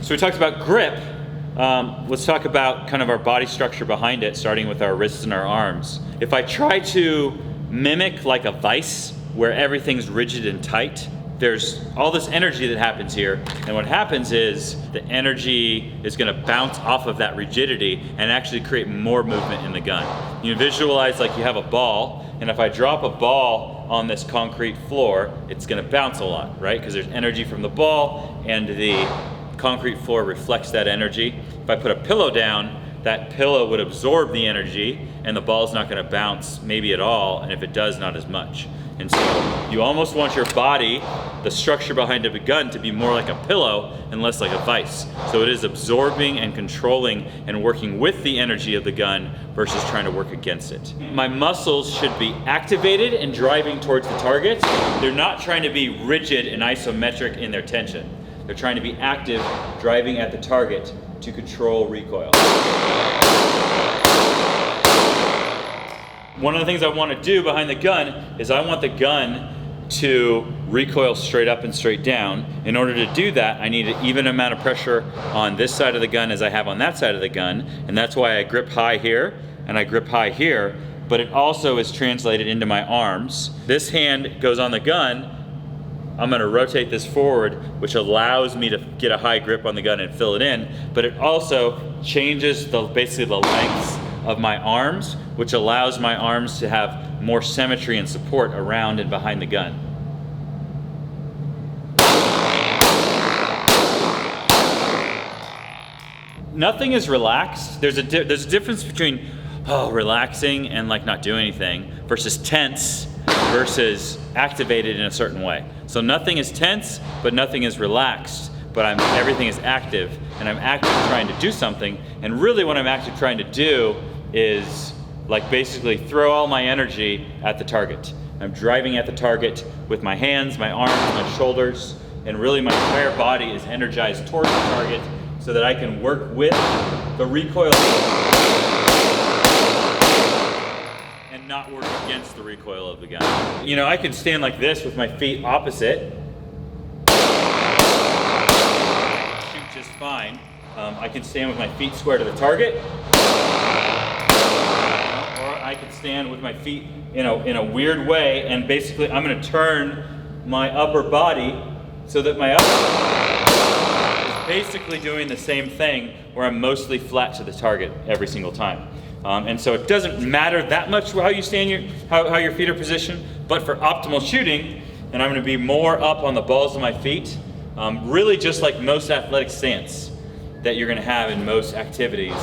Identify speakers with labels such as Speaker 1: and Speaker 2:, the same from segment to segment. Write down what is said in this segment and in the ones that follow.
Speaker 1: So we talked about grip. Let's talk about kind of our body structure behind it, starting with our wrists and our arms. If I try to mimic like a vise, where everything's rigid and tight, there's all this energy that happens here, and what happens is the energy is going to bounce off of that rigidity and actually create more movement in the gun. You visualize like you have a ball, and if I drop a ball on this concrete floor, it's going to bounce a lot, right? Because there's energy from the ball, and the concrete floor reflects that energy. If I put a pillow down, that pillow would absorb the energy, and the ball's not going to bounce maybe at all, and if it does, not as much. And so you almost want your body, the structure behind a gun, to be more like a pillow and less like a vise. So it is absorbing and controlling and working with the energy of the gun versus trying to work against it. My muscles should be activated and driving towards the target. They're not trying to be rigid and isometric in their tension. They're trying to be active, driving at the target to control recoil. One of the things I want to do behind the gun is I want the gun to recoil straight up and straight down. In order to do that, I need an even amount of pressure on this side of the gun as I have on that side of the gun, and that's why I grip high here and I grip high here, but it also is translated into my arms. This hand goes on the gun. I'm going to rotate this forward, which allows me to get a high grip on the gun and fill it in, but it also changes basically the lengths of my arms, which allows my arms to have more symmetry and support around and behind the gun. Nothing is relaxed. There's a difference between relaxing and like not doing anything versus tense versus activated in a certain way. So nothing is tense, but nothing is relaxed. But everything is active, and I'm actively trying to do something. And really what I'm actually trying to do is like basically throw all my energy at the target. I'm driving at the target with my hands, my arms, my shoulders, and really my entire body is energized towards the target so that I can work with the recoil and not work against the recoil of the gun. You know, I can stand like this with my feet opposite, shoot just fine. I can stand with my feet square to the target, or I can stand with my feet in a weird way, and basically I'm going to turn my upper body so that my upper is basically doing the same thing where I'm mostly flat to the target every single time. And so it doesn't matter that much how you stand, how your feet are positioned, but for optimal shooting, and I'm going to be more up on the balls of my feet, really just like most athletic stance that you're going to have in most activities,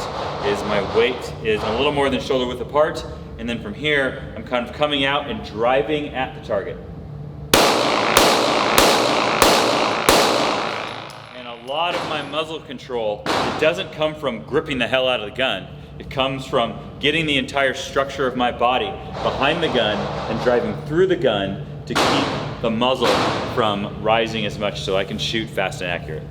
Speaker 1: is my weight is a little more than shoulder width apart, and then from here I'm kind of coming out and driving at the target. And a lot of my muzzle control, it doesn't come from gripping the hell out of the gun. It comes from getting the entire structure of my body behind the gun and driving through the gun to keep the muzzle from rising as much so I can shoot fast and accurate.